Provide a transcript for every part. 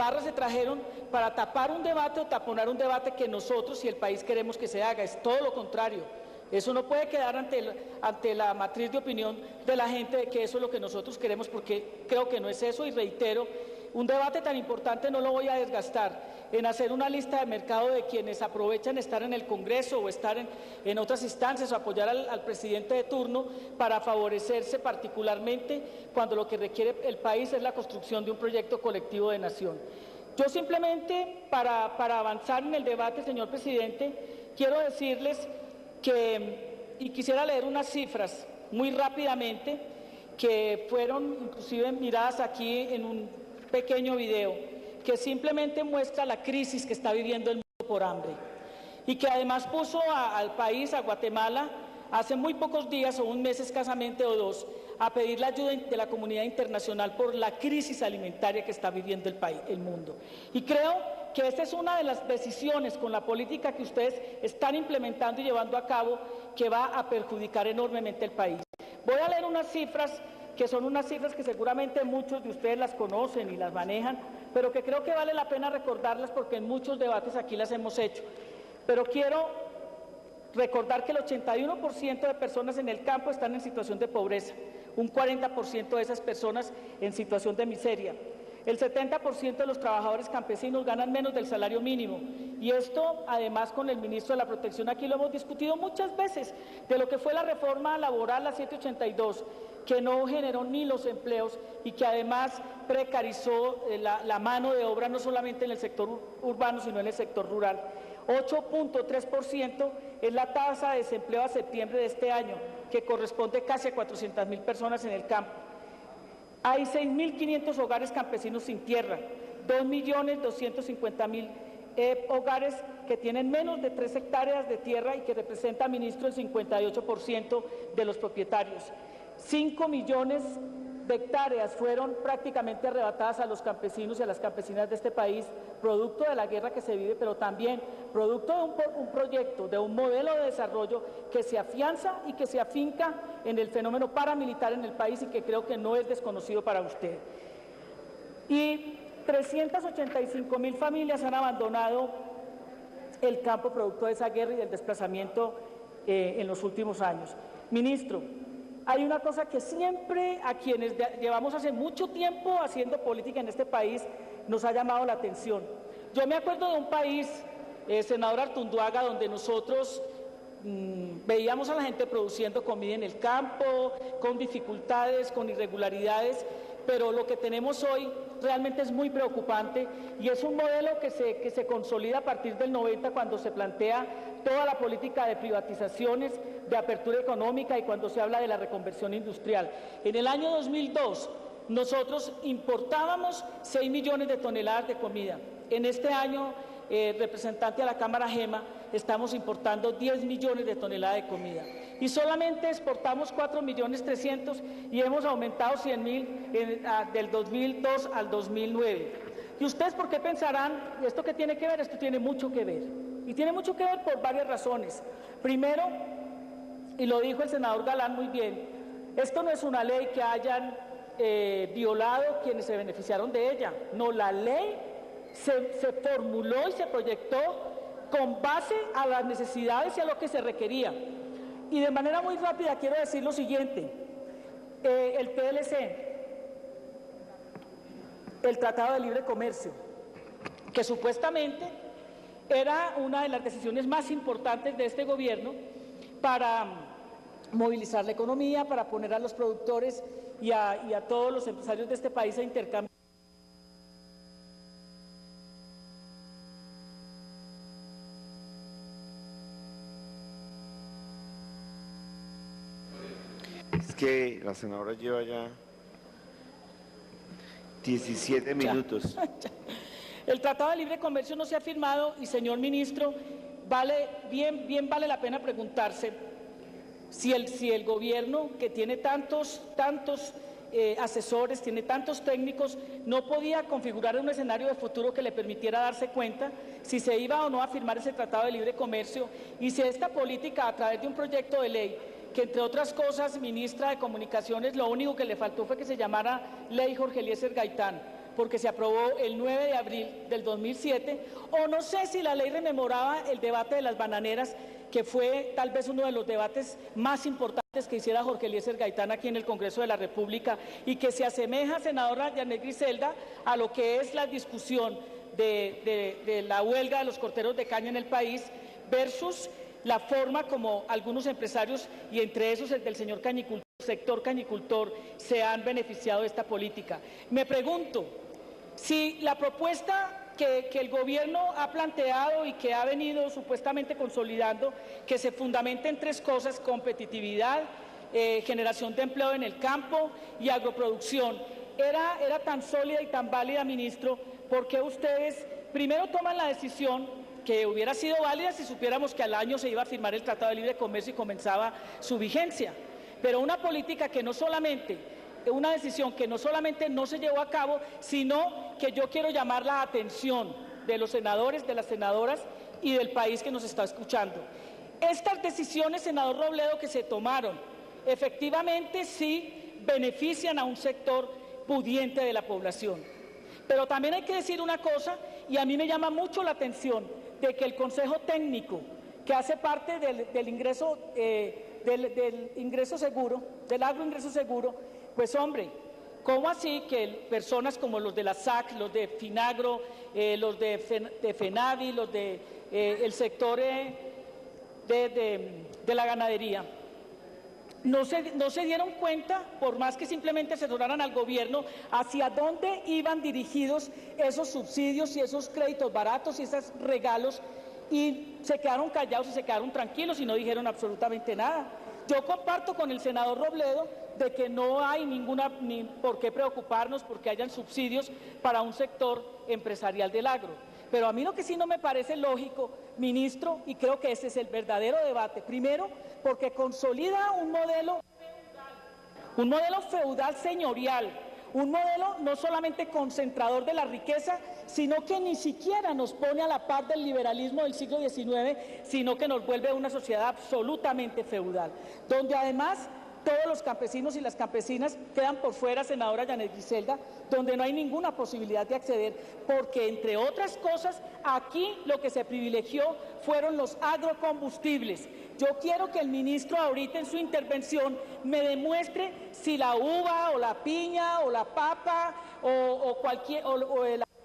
barra se trajeron para tapar un debate o taponar un debate que nosotros y el país queremos que se haga. Es todo lo contrario. Eso no puede quedar ante la matriz de opinión de la gente de que eso es lo que nosotros queremos, porque creo que no es eso, y reitero, un debate tan importante no lo voy a desgastar en hacer una lista de mercado de quienes aprovechan estar en el Congreso o estar en otras instancias o apoyar al presidente de turno para favorecerse particularmente cuando lo que requiere el país es la construcción de un proyecto colectivo de nación. Yo simplemente, para avanzar en el debate, señor presidente, quiero decirles y quisiera leer unas cifras muy rápidamente que fueron inclusive miradas aquí en un pequeño video, que simplemente muestra la crisis que está viviendo el mundo por hambre y que además puso al país, a Guatemala, hace muy pocos días o un mes escasamente o dos, a pedir la ayuda de la comunidad internacional por la crisis alimentaria que está viviendo el mundo. Y creo que esta es una de las decisiones con la política que ustedes están implementando y llevando a cabo que va a perjudicar enormemente el país. Voy a leer unas cifras que son unas cifras que seguramente muchos de ustedes las conocen y las manejan, pero que creo que vale la pena recordarlas porque en muchos debates aquí las hemos hecho. Pero quiero recordar que el 81% de personas en el campo están en situación de pobreza, un 40% de esas personas en situación de miseria. El 70% de los trabajadores campesinos ganan menos del salario mínimo, y esto además con el ministro de la Protección aquí lo hemos discutido muchas veces, de lo que fue la reforma laboral, la 782, que no generó ni los empleos y que además precarizó la mano de obra no solamente en el sector urbano sino en el sector rural. 8.3% es la tasa de desempleo a septiembre de este año, que corresponde casi a 400.000 personas en el campo. Hay 6.500 hogares campesinos sin tierra, 2.250.000 hogares que tienen menos de 3 hectáreas de tierra y que representa, ministro, el 58% de los propietarios. 5 millones de hectáreas fueron prácticamente arrebatadas a los campesinos y a las campesinas de este país, producto de la guerra que se vive, pero también producto de un proyecto, de un modelo de desarrollo que se afianza y que se afinca en el fenómeno paramilitar en el país y que creo que no es desconocido para usted. Y 385.000 familias han abandonado el campo producto de esa guerra y del desplazamiento en los últimos años. Ministro, hay una cosa que siempre a quienes llevamos hace mucho tiempo haciendo política en este país nos ha llamado la atención. Yo me acuerdo de un país, senador Artunduaga, donde nosotros veíamos a la gente produciendo comida en el campo, con dificultades, con irregularidades, pero lo que tenemos hoy realmente es muy preocupante y es un modelo que se consolida a partir del 90, cuando se plantea toda la política de privatizaciones, de apertura económica y cuando se habla de la reconversión industrial. En el año 2002 nosotros importábamos 6 millones de toneladas de comida. En este año, representante a la Cámara Gema, estamos importando 10 millones de toneladas de comida y solamente exportamos 4.300.000 y hemos aumentado 100.000 del 2002 al 2009. ¿Y ustedes por qué pensarán esto qué tiene que ver? Esto tiene mucho que ver, y tiene mucho que ver por varias razones. Primero, y lo dijo el senador Galán muy bien, esto no es una ley que hayan violado quienes se beneficiaron de ella, no, la ley se formuló y se proyectó con base a las necesidades y a lo que se requería. Y de manera muy rápida quiero decir lo siguiente, el TLC, el Tratado de Libre Comercio, que supuestamente era una de las decisiones más importantes de este gobierno para movilizar la economía, para poner a los productores y a todos los empresarios de este país a intercambiar. Es que la senadora lleva ya 17 minutos. El Tratado de Libre Comercio no se ha firmado y, señor ministro, bien vale la pena preguntarse si el gobierno, que tiene tantos asesores, tiene tantos técnicos, no podía configurar un escenario de futuro que le permitiera darse cuenta si se iba o no a firmar ese Tratado de Libre Comercio y si esta política, a través de un proyecto de ley, que entre otras cosas, ministra de Comunicaciones, lo único que le faltó fue que se llamara Ley Jorge Eliezer Gaitán, porque se aprobó el 9 de abril del 2007, o no sé si la ley rememoraba el debate de las bananeras, que fue tal vez uno de los debates más importantes que hiciera Jorge Eliezer Gaitán aquí en el Congreso de la República y que se asemeja, senadora Janet Griselda, a lo que es la discusión de la huelga de los corteros de caña en el país versus la forma como algunos empresarios, y entre esos el del señor cañicultor, sector cañicultor, se han beneficiado de esta política. Me pregunto si la propuesta que el gobierno ha planteado y que ha venido supuestamente consolidando, que se fundamenta en tres cosas: competitividad, generación de empleo en el campo y agroproducción, era tan sólida y tan válida, ministro, ¿por qué ustedes primero toman la decisión, que hubiera sido válida si supiéramos que al año se iba a firmar el Tratado de Libre Comercio y comenzaba su vigencia, pero una política que no solamente, una decisión que no solamente no se llevó a cabo, sino que yo quiero llamar la atención de los senadores, de las senadoras y del país que nos está escuchando? Estas decisiones, senador Robledo, que se tomaron, efectivamente sí benefician a un sector pudiente de la población. Pero también hay que decir una cosa, y a mí me llama mucho la atención, de que el Consejo Técnico, que hace parte del ingreso seguro, del agroingreso seguro, pues hombre, ¿cómo así que personas como los de la SAC, los de Finagro, los de FENAVI, los del sector de la ganadería, no se dieron cuenta, por más que simplemente asesoraran al gobierno, hacia dónde iban dirigidos esos subsidios y esos créditos baratos y esos regalos, y se quedaron callados y se quedaron tranquilos y no dijeron absolutamente nada? Yo comparto con el senador Robledo de que no hay ni por qué preocuparnos porque hayan subsidios para un sector empresarial del agro. Pero a mí lo que sí no me parece lógico, ministro, y creo que ese es el verdadero debate, primero, porque consolida un modelo feudal señorial, un modelo no solamente concentrador de la riqueza, sino que ni siquiera nos pone a la par del liberalismo del siglo XIX, sino que nos vuelve una sociedad absolutamente feudal, donde además todos los campesinos y las campesinas quedan por fuera, senadora Janet Griselda, donde no hay ninguna posibilidad de acceder, porque entre otras cosas, aquí lo que se privilegió fueron los agrocombustibles. Yo quiero que el ministro ahorita en su intervención me demuestre si la uva o la piña o la papa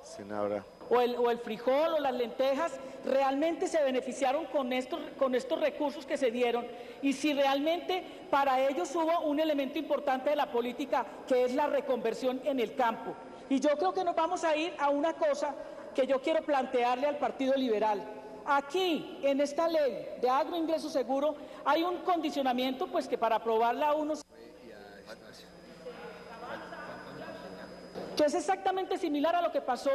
Senadora. o el frijol o las lentejas realmente se beneficiaron con estos recursos que se dieron, y si realmente para ellos hubo un elemento importante de la política, que es la reconversión en el campo. Y yo creo que nos vamos a ir a una cosa que yo quiero plantearle al Partido Liberal. Aquí, en esta ley de agroingreso seguro, hay un condicionamiento, pues que para aprobarla uno, que es exactamente similar a lo que pasó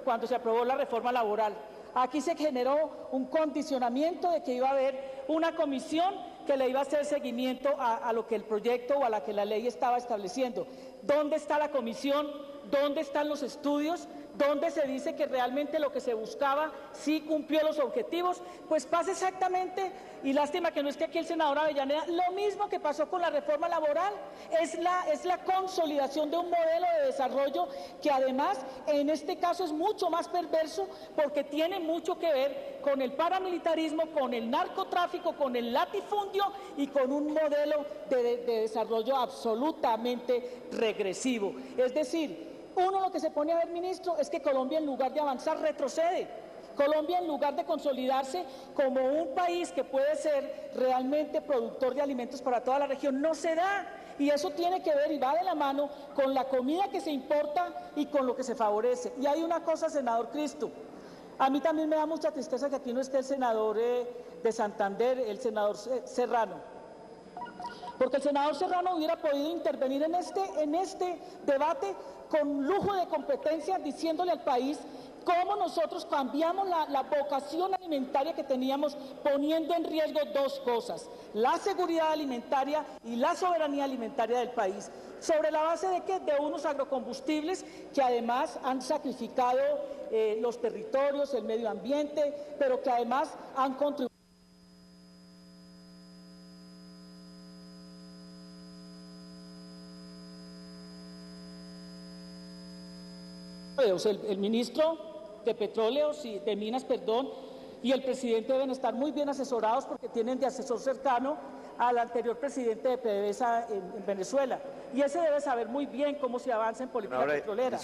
cuando se aprobó la reforma laboral. Aquí se generó un condicionamiento de que iba a haber una comisión que le iba a hacer seguimiento a lo que el proyecto o a la que la ley estaba estableciendo. ¿Dónde está la comisión? ¿Dónde están los estudios? ¿Dónde se dice que realmente lo que se buscaba sí cumplió los objetivos? Pues pasa exactamente, y lástima que no esté aquí el senador Avellaneda, lo mismo que pasó con la reforma laboral. Es la consolidación de un modelo de desarrollo que además en este caso es mucho más perverso, porque tiene mucho que ver con el paramilitarismo, con el narcotráfico, con el latifundio y con un modelo de desarrollo absolutamente regresivo. Es decir, uno lo que se pone a ver, ministro, es que Colombia, en lugar de avanzar, retrocede. Colombia, en lugar de consolidarse como un país que puede ser realmente productor de alimentos para toda la región, no se da. Y eso tiene que ver y va de la mano con la comida que se importa y con lo que se favorece. Y hay una cosa, senador Cristo, a mí también me da mucha tristeza que aquí no esté el senador de Santander, el senador Serrano, porque el senador Serrano hubiera podido intervenir en este debate con lujo de competencia, diciéndole al país cómo nosotros cambiamos la vocación alimentaria que teníamos, poniendo en riesgo dos cosas: la seguridad alimentaria y la soberanía alimentaria del país. ¿Sobre la base de qué? De unos agrocombustibles que además han sacrificado los territorios, el medio ambiente, pero que además han contribuido o sea, el ministro de Petróleos y de Minas, perdón, y el presidente deben estar muy bien asesorados porque tienen de asesor cercano al anterior presidente de PDVSA en Venezuela. Y ese debe saber muy bien cómo se avanza en política petrolera.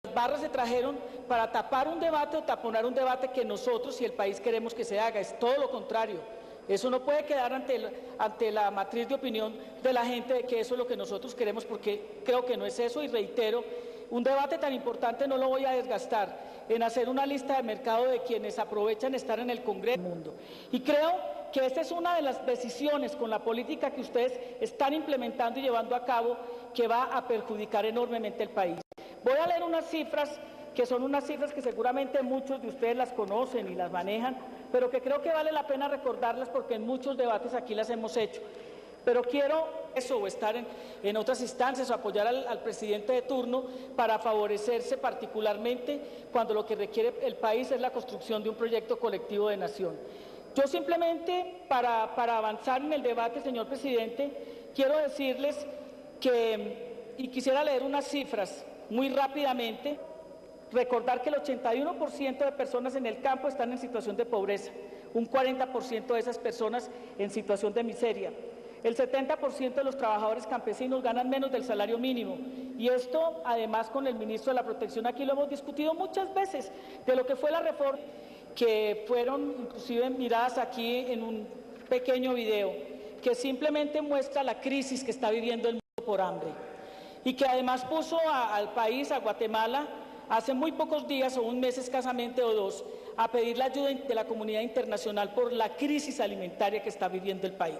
Las barras se trajeron para tapar un debate o taponar un debate que nosotros y el país queremos que se haga. Es todo lo contrario. Eso no puede quedar ante la matriz de opinión de la gente de que eso es lo que nosotros queremos, porque creo que no es eso. Y reitero, un debate tan importante no lo voy a desgastar en hacer una lista de mercado de quienes aprovechan estar en el Congreso del mundo. Y creo que esta es una de las decisiones con la política que ustedes están implementando y llevando a cabo que va a perjudicar enormemente el país. Voy a leer unas cifras que son unas cifras que seguramente muchos de ustedes las conocen y las manejan, pero que creo que vale la pena recordarlas porque en muchos debates aquí las hemos hecho. Pero quiero eso, o estar en otras instancias, o apoyar al presidente de turno para favorecerse particularmente cuando lo que requiere el país es la construcción de un proyecto colectivo de nación. Yo simplemente, para avanzar en el debate, señor presidente, quiero decirles que, y quisiera leer unas cifras muy rápidamente, recordar que el 81% de personas en el campo están en situación de pobreza, un 40% de esas personas en situación de miseria. El 70% de los trabajadores campesinos ganan menos del salario mínimo. Y esto, además, con el ministro de la Protección, aquí lo hemos discutido muchas veces, de lo que fue la reforma, que fueron inclusive miradas aquí en un pequeño video, que simplemente muestra la crisis que está viviendo el mundo por hambre. Y que además puso al país, a Guatemala, hace muy pocos días, o un mes escasamente o dos, a pedir la ayuda de la comunidad internacional por la crisis alimentaria que está viviendo el país.